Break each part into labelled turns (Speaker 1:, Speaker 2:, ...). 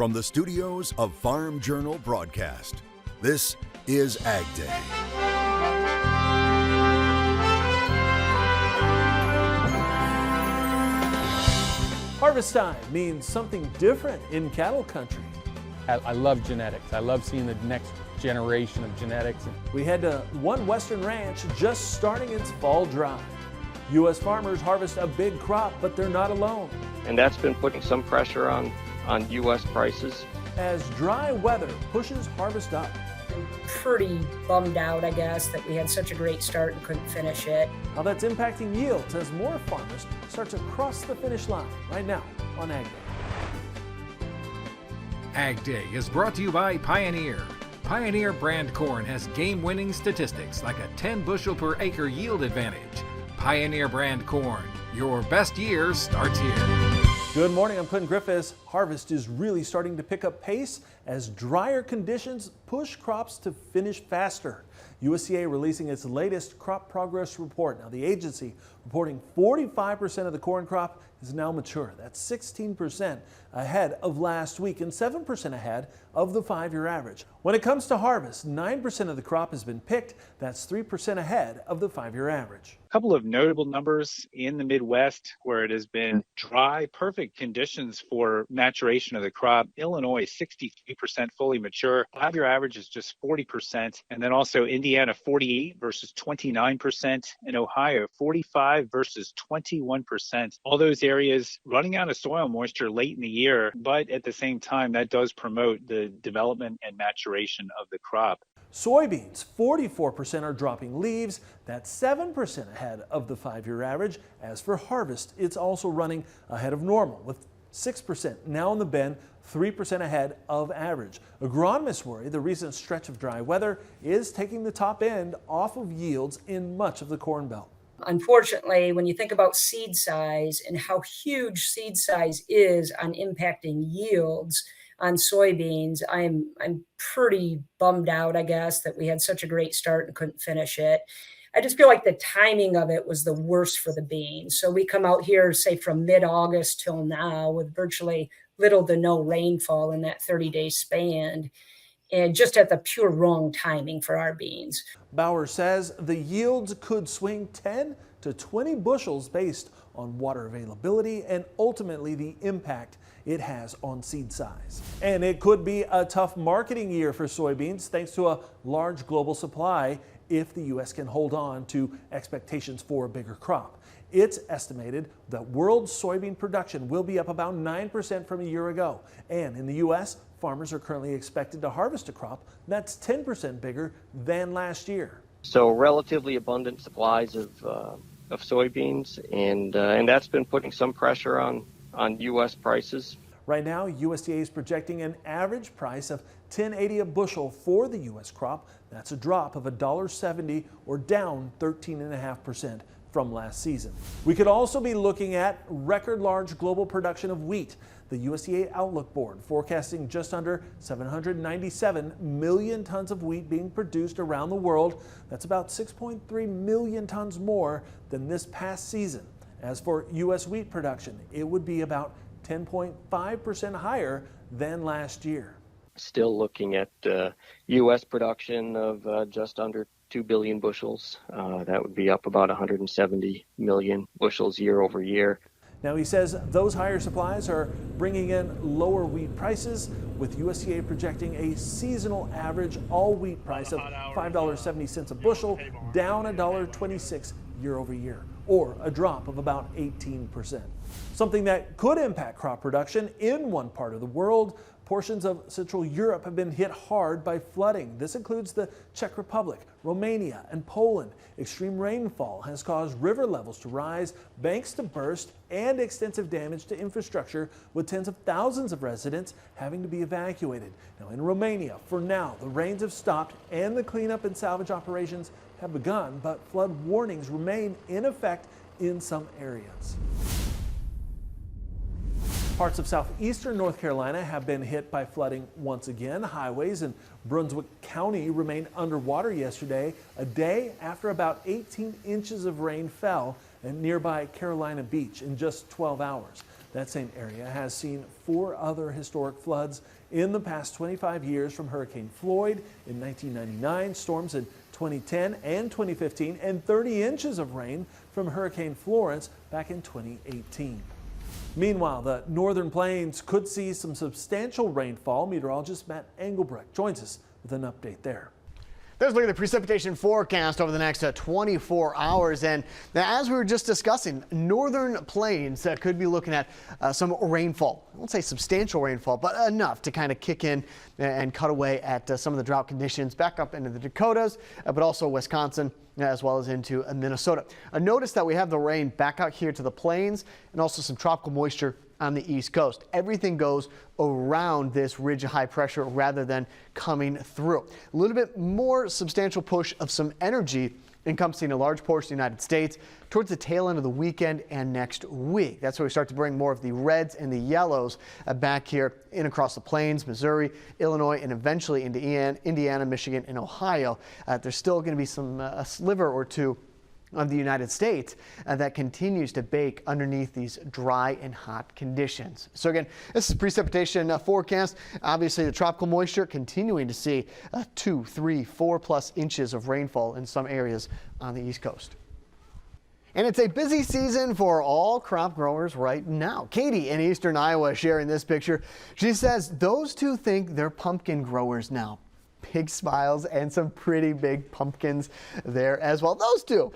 Speaker 1: From the studios of Farm Journal Broadcast, this is AgDay.
Speaker 2: Harvest time means something different in cattle country.
Speaker 3: I love genetics. I love seeing the next generation of genetics.
Speaker 2: We head to one western ranch just starting its fall drive. U.S. farmers harvest a big crop, but they're not alone.
Speaker 4: And that's been putting some pressure on U.S. prices.
Speaker 2: As dry weather pushes harvest up.
Speaker 5: Pretty bummed out, I guess, that we had such a great start and couldn't finish it.
Speaker 2: How that's impacting yields as more farmers start to cross the finish line right now on AgDay.
Speaker 6: AgDay is brought to you by Pioneer. Pioneer brand corn has game-winning statistics like a 10 bushel per acre yield advantage. Pioneer brand corn, your best year starts here.
Speaker 2: Good morning, I'm Clint Griffiths. Harvest is really starting to pick up pace as drier conditions push crops to finish faster. USDA releasing its latest crop progress report. Now the agency reporting 45% of the corn crop is now mature. That's 16% ahead of last week and 7% ahead of the 5-year average. When it comes to harvest, 9% of the crop has been picked. That's 3% ahead of the 5-year average.
Speaker 7: A couple of notable numbers in the Midwest where it has been dry, perfect conditions for maturation of the crop. Illinois, 63% fully mature. 5-year average is just 40%. And then also Indiana, 48 versus 29%. And Ohio, 45 versus 21%. All those areas running out of soil moisture late in the year, but at the same time, that does promote the development and maturation of the crop.
Speaker 2: Soybeans, 44% are dropping leaves. That's 7% ahead of the 5-year average. As for harvest, it's also running ahead of normal with 6% now in the bin, 3% ahead of average. Agronomists worry the recent stretch of dry weather is taking the top end off of yields in much of the Corn Belt.
Speaker 5: Unfortunately, when you think about seed size and how huge seed size is on impacting yields on soybeans, I'm pretty bummed out, I guess, that we had such a great start and couldn't finish it. I just feel like the timing of it was the worst for the beans. So we come out here, say, from mid-August till now with virtually little to no rainfall in that 30-day span, and just at the pure wrong timing for our beans.
Speaker 2: Bauer says the yields could swing 10 to 20 bushels based on water availability and ultimately the impact it has on seed size. And it could be a tough marketing year for soybeans thanks to a large global supply if the U.S. can hold on to expectations for a bigger crop. It's estimated that world soybean production will be up about 9% from a year ago. And in the U.S., farmers are currently expected to harvest a crop that's 10% bigger than last year.
Speaker 4: So relatively abundant supplies of soybeans, and that's been putting some pressure on U.S. prices.
Speaker 2: Right now, USDA is projecting an average price of $10.80 a bushel for the U.S. crop. That's a drop of $1.70 or down 13.5% from last season. We could also be looking at record large global production of wheat. The USDA Outlook Board forecasting just under 797 million tons of wheat being produced around the world. That's about 6.3 million tons more than this past season. As for U.S. wheat production, it would be about 10.5% higher than last year.
Speaker 4: Still looking at U.S. production of just under 2 billion bushels. That would be up about 170 million bushels year over year.
Speaker 2: Now he says those higher supplies are bringing in lower wheat prices, with USDA projecting a seasonal average all wheat price of $5.70 a bushel, down $1.26 year over year, or a drop of about 18%. Something that could impact crop production in one part of the world. Portions of Central Europe have been hit hard by flooding. This includes the Czech Republic, Romania, and Poland. Extreme rainfall has caused river levels to rise, banks to burst, and extensive damage to infrastructure, with tens of thousands of residents having to be evacuated. Now in Romania, for now, the rains have stopped and the cleanup and salvage operations have begun, but flood warnings remain in effect in some areas. Parts of southeastern North Carolina have been hit by flooding once again. Highways in Brunswick County remained underwater yesterday, a day after about 18 inches of rain fell at nearby Carolina Beach in just 12 hours. That same area has seen 4 other historic floods in the past 25 years, from Hurricane Floyd in 1999, storms in 2010 and 2015, and 30 inches of rain from Hurricane Florence back in 2018. Meanwhile, the northern plains could see some substantial rainfall. Meteorologist Matt Engelbrecht joins us with an update there.
Speaker 8: There's a look at the precipitation forecast over the next 24 hours. And as we were just discussing, northern plains could be looking at some rainfall. I won't say substantial rainfall, but enough to kind of kick in and cut away at some of the drought conditions back up into the Dakotas, but also Wisconsin, as well as into Minnesota. Notice that we have the rain back out here to the plains and also some tropical moisture on the East Coast. Everything goes around this ridge of high pressure rather than coming through. A little bit more substantial push of some energy encompassing a large portion of the United States towards the tail end of the weekend and next week. That's where we start to bring more of the reds and the yellows back here in across the plains, Missouri, Illinois, and eventually into Indiana, Michigan, and Ohio. There's still going to be some a sliver or two of the United States that continues to bake underneath these dry and hot conditions. So again, this is precipitation forecast. Obviously, the tropical moisture continuing to see 2, 3, 4+ inches of rainfall in some areas on the East Coast. And it's a busy season for all crop growers right now. Katie in eastern Iowa sharing this picture. She says those two think they're pumpkin growers now. Big smiles and some pretty big pumpkins there as well. Those two.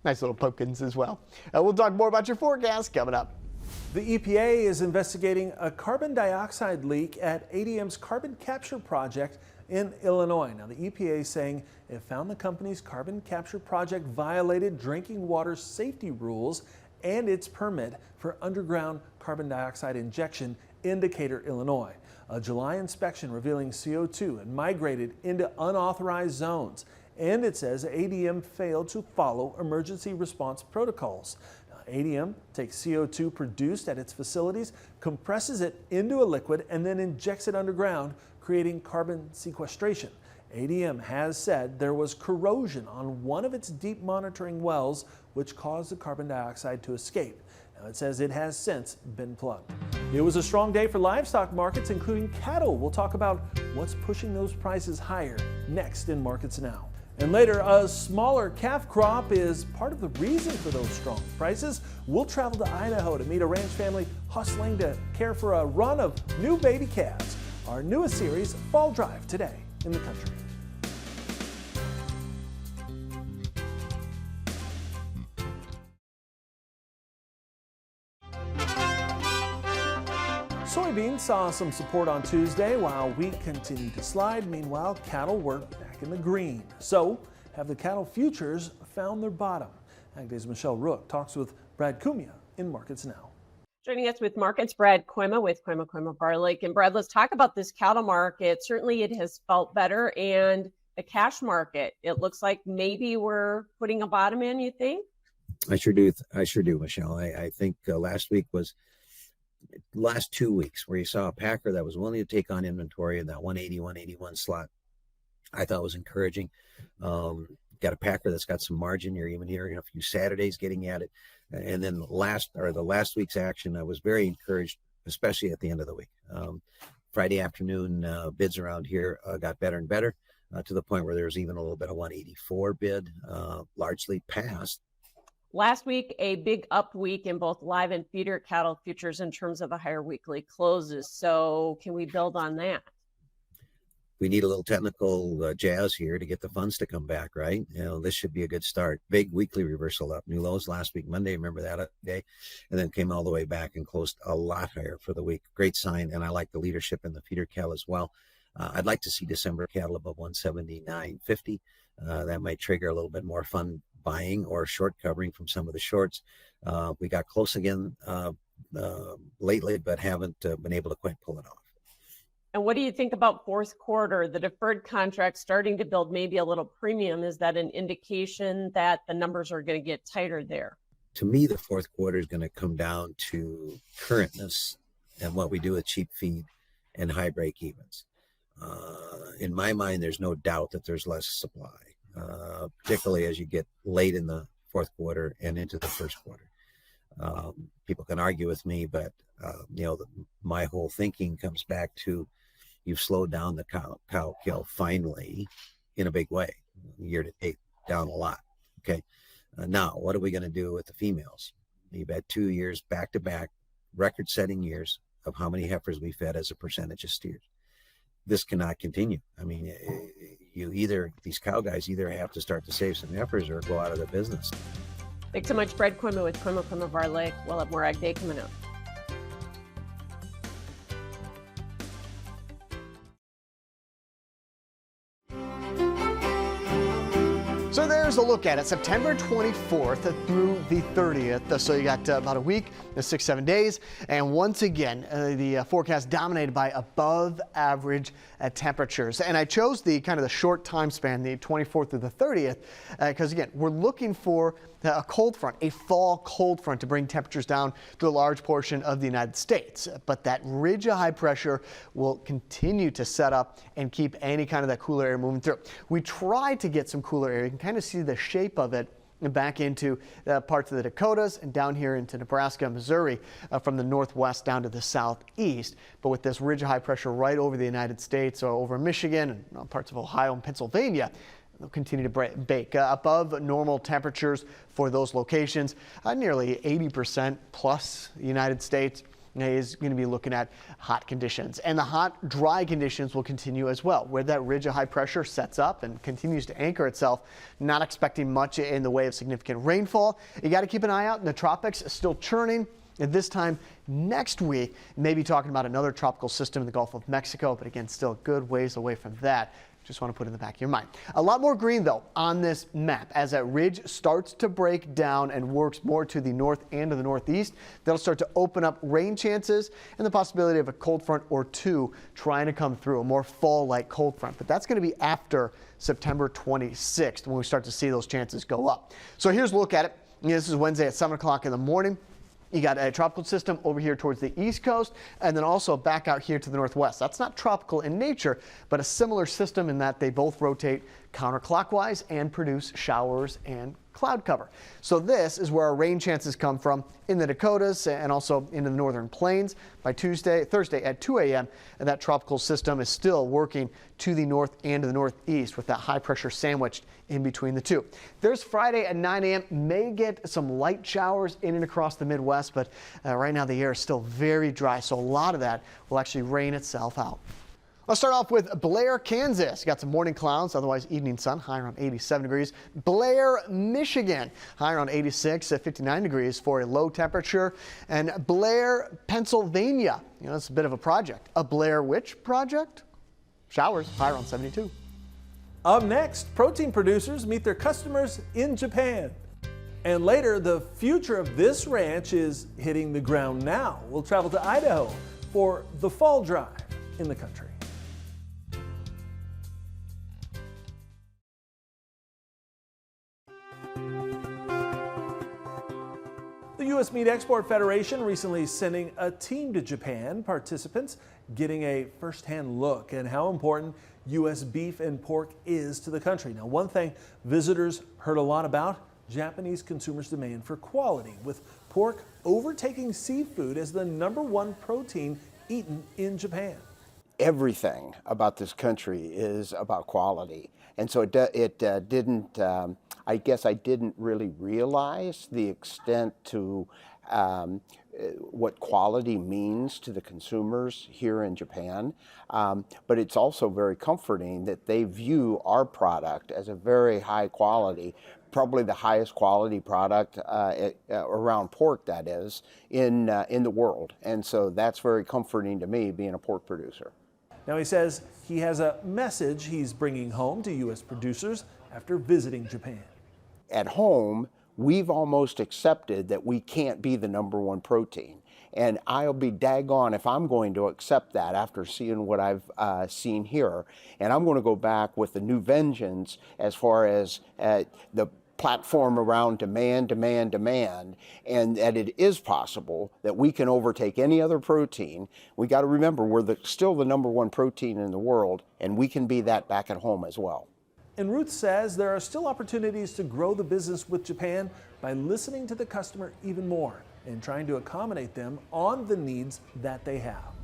Speaker 8: Nice little pumpkins as well. We'll talk more about your forecast coming up.
Speaker 2: The EPA is investigating a carbon dioxide leak at ADM's carbon capture project in Illinois. Now, the EPA is saying it found the company's carbon capture project violated drinking water safety rules and its permit for underground carbon dioxide injection in Decatur, Illinois. A July inspection revealing CO2 had migrated into unauthorized zones, and it says ADM failed to follow emergency response protocols. Now, ADM takes CO2 produced at its facilities, compresses it into a liquid, and then injects it underground, creating carbon sequestration. ADM has said there was corrosion on one of its deep monitoring wells, which caused the carbon dioxide to escape. Now, it says it has since been plugged. It was a strong day for livestock markets, including cattle. We'll talk about what's pushing those prices higher next in Markets Now. And later, a smaller calf crop is part of the reason for those strong prices. We'll travel to Idaho to meet a ranch family hustling to care for a run of new baby calves. Our newest series, Fall Drive, today in the country. Soybeans saw some support on Tuesday while wheat continued to slide. Meanwhile, cattle were back in the green. So, have the cattle futures found their bottom? AgDay's Michelle Rook talks with Brad Cumia in Markets Now.
Speaker 9: Joining us with Markets, Brad Quema with Quema Bar Lake. And Brad, let's talk about this cattle market. Certainly it has felt better. And the cash market, it looks like maybe we're putting a bottom in, you think?
Speaker 10: I sure do, Michelle. I think last 2 weeks where you saw a packer that was willing to take on inventory in that 180, 181 slot, I thought was encouraging. Got a packer that's got some margin. You're even hearing a few Saturdays getting at it. And then the last week's action, I was very encouraged, especially at the end of the week. Friday afternoon bids around here got better and better to the point where there was even a little bit of 184 bid, largely passed.
Speaker 9: Last week, a big up week in both live and feeder cattle futures in terms of the higher weekly closes. So can we build on that?
Speaker 10: We need a little technical jazz here to get the funds to come back, right? This should be a good start. Big weekly reversal up. New lows last week, Monday, remember that day? And then came all the way back and closed a lot higher for the week. Great sign, and I like the leadership in the feeder cattle as well. I'd like to see December cattle above 179.50. That might trigger a little bit more fun buying or short covering from some of the shorts. We got close again lately, but haven't been able to quite pull it off.
Speaker 9: And what do you think about fourth quarter, the deferred contract starting to build maybe a little premium? Is that an indication that the numbers are going to get tighter there?
Speaker 10: To me, the fourth quarter is going to come down to currentness and what we do with cheap feed and high break evens. In my mind, there's no doubt that there's less supply, particularly as you get late in the fourth quarter and into the first quarter. People can argue with me, but my whole thinking comes back to you've slowed down the cow kill finally in a big way. Year to date, down a lot. Okay. Now, what are we going to do with the females? You've had 2 years back-to-back, record-setting years of how many heifers we fed as a percentage of steers. This cannot continue. I mean, these cow guys either have to start to save some heifers or go out of the business.
Speaker 9: Thanks so much, Brad Quimma with Quimma Bar Lake. We'll have more AgDay coming up.
Speaker 8: So there's a look at it, September 24th through the 30th. So you got about a week, 6-7 days. And once again, the forecast dominated by above average temperatures. And I chose the kind of the short time span, the 24th through the 30th, because again, we're looking for a cold front, a fall cold front to bring temperatures down to a large portion of the United States. But that ridge of high pressure will continue to set up and keep any kind of that cooler air moving through. We try to get some cooler air. You can kind of see the shape of it back into parts of the Dakotas and down here into Nebraska, Missouri, from the northwest down to the southeast. But with this ridge of high pressure right over the United States or over Michigan and parts of Ohio and Pennsylvania, they'll continue to bake above normal temperatures for those locations. Nearly 80% plus the United States is going to be looking at hot conditions. And the hot, dry conditions will continue as well, where that ridge of high pressure sets up and continues to anchor itself. Not expecting much in the way of significant rainfall. You got to keep an eye out in the tropics, still churning. At this time next week, maybe talking about another tropical system in the Gulf of Mexico, but again, still a good ways away from that. Just want to put it in the back of your mind. A lot more green, though, on this map. As that ridge starts to break down and works more to the north and to the northeast, that'll start to open up rain chances and the possibility of a cold front or two trying to come through, a more fall-like cold front. But that's going to be after September 26th when we start to see those chances go up. So here's a look at it. This is Wednesday at 7 o'clock in the morning. You got a tropical system over here towards the east coast and then also back out here to the northwest. That's not tropical in nature, but a similar system in that they both rotate counterclockwise and produce showers and cloud cover. So this is where our rain chances come from in the Dakotas and also into the northern plains. By Thursday at 2 a.m. and that tropical system is still working to the north and to the northeast with that high pressure sandwiched in between the two. There's Friday at 9 a.m. May get some light showers in and across the Midwest, but right now the air is still very dry, so a lot of that will actually rain itself out. Let's start off with Blair, Kansas. Got some morning clouds, otherwise evening sun, high around 87 degrees. Blair, Michigan, high around 86 at 59 degrees for a low temperature. And Blair, Pennsylvania, it's a bit of a project. A Blair Witch project? Showers, high around 72.
Speaker 2: Up next, protein producers meet their customers in Japan. And later, the future of this ranch is hitting the ground now. We'll travel to Idaho for the fall drive in the country. The U.S. Meat Export Federation recently sending a team to Japan, participants getting a first-hand look at how important U.S. beef and pork is to the country. Now, one thing visitors heard a lot about, Japanese consumers' demand for quality, with pork overtaking seafood as the #1 protein eaten in Japan.
Speaker 11: Everything about this country is about quality. And so I guess I didn't really realize the extent to what quality means to the consumers here in Japan. But it's also very comforting that they view our product as a very high quality, probably the highest quality product around pork, that is, in the world. And so that's very comforting to me, being a pork producer.
Speaker 2: Now he says he has a message he's bringing home to U.S. producers after visiting Japan.
Speaker 11: At home, we've almost accepted that we can't be the #1 protein. And I'll be daggone if I'm going to accept that after seeing what I've seen here. And I'm going to go back with a new vengeance as far as the platform around demand, and that it is possible that we can overtake any other protein. We got to remember we're still the #1 protein in the world, and we can be that back at home as well.
Speaker 2: And Ruth says there are still opportunities to grow the business with Japan by listening to the customer even more. and trying to accommodate them on the needs that they have.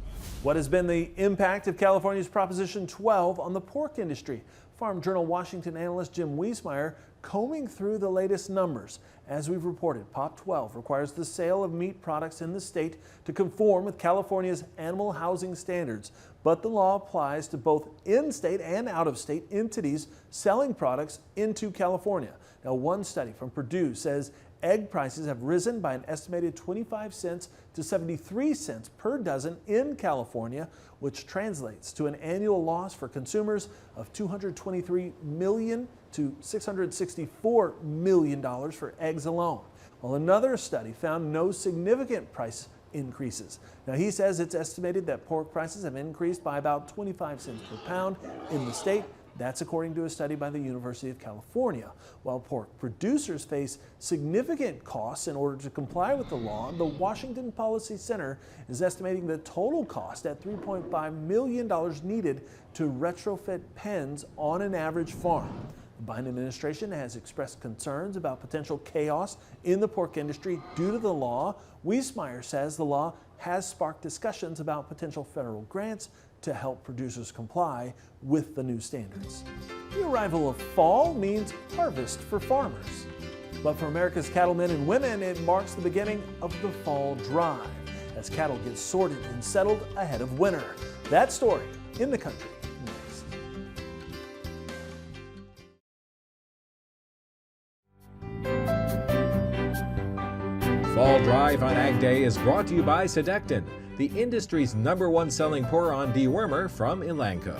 Speaker 2: What has been the impact of California's Proposition 12 on the pork industry? Farm Journal Washington analyst Jim Wiesmeyer combing through the latest numbers. As we've reported, Prop 12 requires the sale of meat products in the state to conform with California's animal housing standards. But the law applies to both in-state and out-of-state entities selling products into California. Now, one study from Purdue says egg prices have risen by an estimated 25 cents to 73 cents per dozen in California, which translates to an annual loss for consumers of $223 million to $664 million for eggs alone. While another study found no significant price increases. Now, he says it's estimated that pork prices have increased by about 25 cents per pound in the state. That's according to a study by the University of California. While pork producers face significant costs in order to comply with the law, the Washington Policy Center is estimating the total cost at $3.5 million needed to retrofit pens on an average farm. The Biden administration has expressed concerns about potential chaos in the pork industry due to the law. Wiesmeyer says the law has sparked discussions about potential federal grants to help producers comply with the new standards. The arrival of fall means harvest for farmers. But for America's cattlemen and women, it marks the beginning of the fall drive as cattle get sorted and settled ahead of winter. That story in the country next.
Speaker 6: Fall Drive on AgDay is brought to you by Sedectin, the industry's #1 selling pour-on dewormer from Elanco.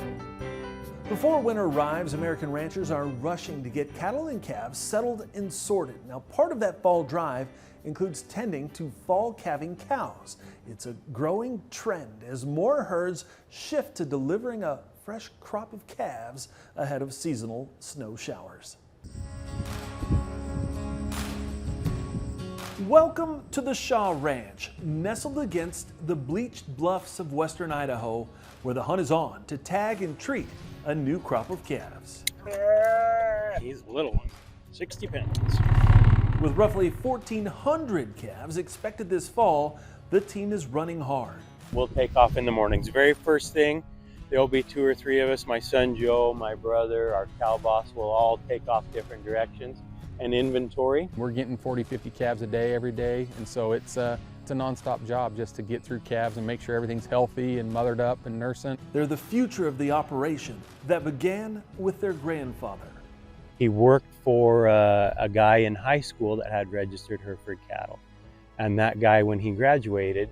Speaker 2: Before winter arrives, American ranchers are rushing to get cattle and calves settled and sorted. Now, part of that fall drive includes tending to fall calving cows. It's a growing trend as more herds shift to delivering a fresh crop of calves ahead of seasonal snow showers. Welcome to the Shaw Ranch, nestled against the bleached bluffs of western Idaho, where the hunt is on to tag and treat a new crop of calves.
Speaker 12: He's a little one, 60 pounds.
Speaker 2: With roughly 1,400 calves expected this fall, the team is running hard.
Speaker 12: We'll take off in the mornings. Very first thing, there'll be 2 or 3 of us, my son Joe, my brother, our cow boss, will all take off different directions and inventory.
Speaker 3: We're getting 40, 50 calves a day every day, and so it's a nonstop job just to get through calves and make sure everything's healthy and mothered up and nursing.
Speaker 2: They're the future of the operation that began with their grandfather.
Speaker 12: He worked for a guy in high school that had registered Hereford cattle. And that guy, when he graduated,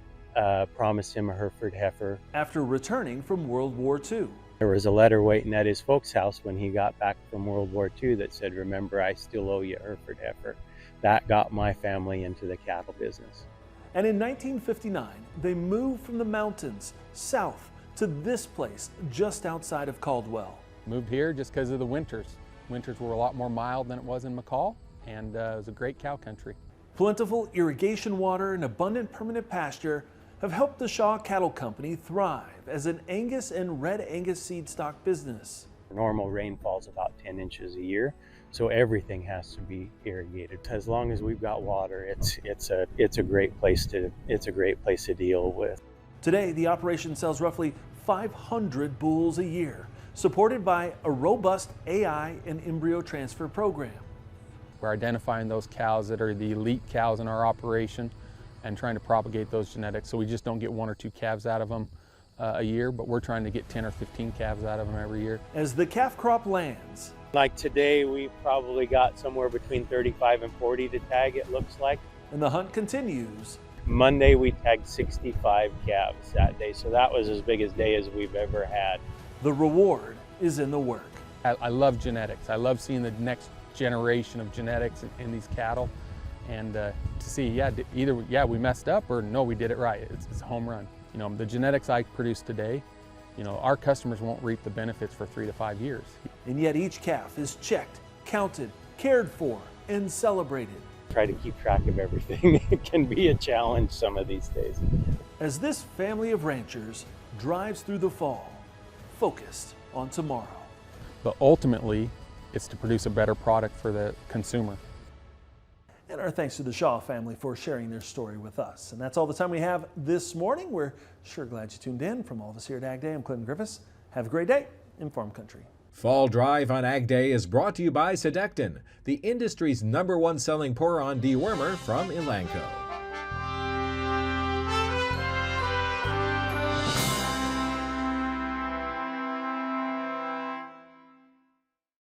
Speaker 12: promised him a Hereford heifer.
Speaker 2: After returning from World War II.
Speaker 12: There was a letter waiting at his folks' house when he got back from World War II that said, "Remember, I still owe you a Hereford heifer." That got my family into the cattle business.
Speaker 2: And in 1959, they moved from the mountains south to this place just outside of Caldwell.
Speaker 3: Moved here just because of the winters. Winters were a lot more mild than it was in McCall, and it was a great cow country.
Speaker 2: Plentiful irrigation water and abundant permanent pasture have helped the Shaw Cattle Company thrive as an Angus and Red Angus seed stock business.
Speaker 12: Normal rainfall is about 10 inches a year, so everything has to be irrigated. As long as we've got water, it's a great place to deal with.
Speaker 2: Today, the operation sells roughly 500 bulls a year, supported by a robust AI and embryo transfer program.
Speaker 3: We're identifying those cows that are the elite cows in our operation and trying to propagate those genetics, so we just don't get 1 or 2 calves out of them a year, but we're trying to get 10 or 15 calves out of them every year.
Speaker 2: As the calf crop lands.
Speaker 12: Like today, we probably got somewhere between 35 and 40 to tag, it looks like.
Speaker 2: And the hunt continues.
Speaker 12: Monday, we tagged 65 calves that day, so that was as big a day as we've ever had.
Speaker 2: The reward is in the work.
Speaker 3: I love genetics. I love seeing the next generation of genetics in these cattle. And to see, either we messed up or no, we did it right. It's a home run. You know, the genetics I produce today, you know, our customers won't reap the benefits for 3 to 5 years.
Speaker 2: And yet each calf is checked, counted, cared for, and celebrated.
Speaker 12: Try to keep track of everything. It can be a challenge some of these days.
Speaker 2: As this family of ranchers drives through the fall, focused on tomorrow.
Speaker 3: But ultimately, it's to produce a better product for the consumer.
Speaker 2: And our thanks to the Shaw family for sharing their story with us. And that's all the time we have this morning. We're sure glad you tuned in. From all of us here at AgDay, I'm Clinton Griffiths. Have a great day in Farm Country.
Speaker 13: Fall Drive on AgDay is brought to you by Sedectin, the industry's #1 selling pour-on dewormer from Elanco.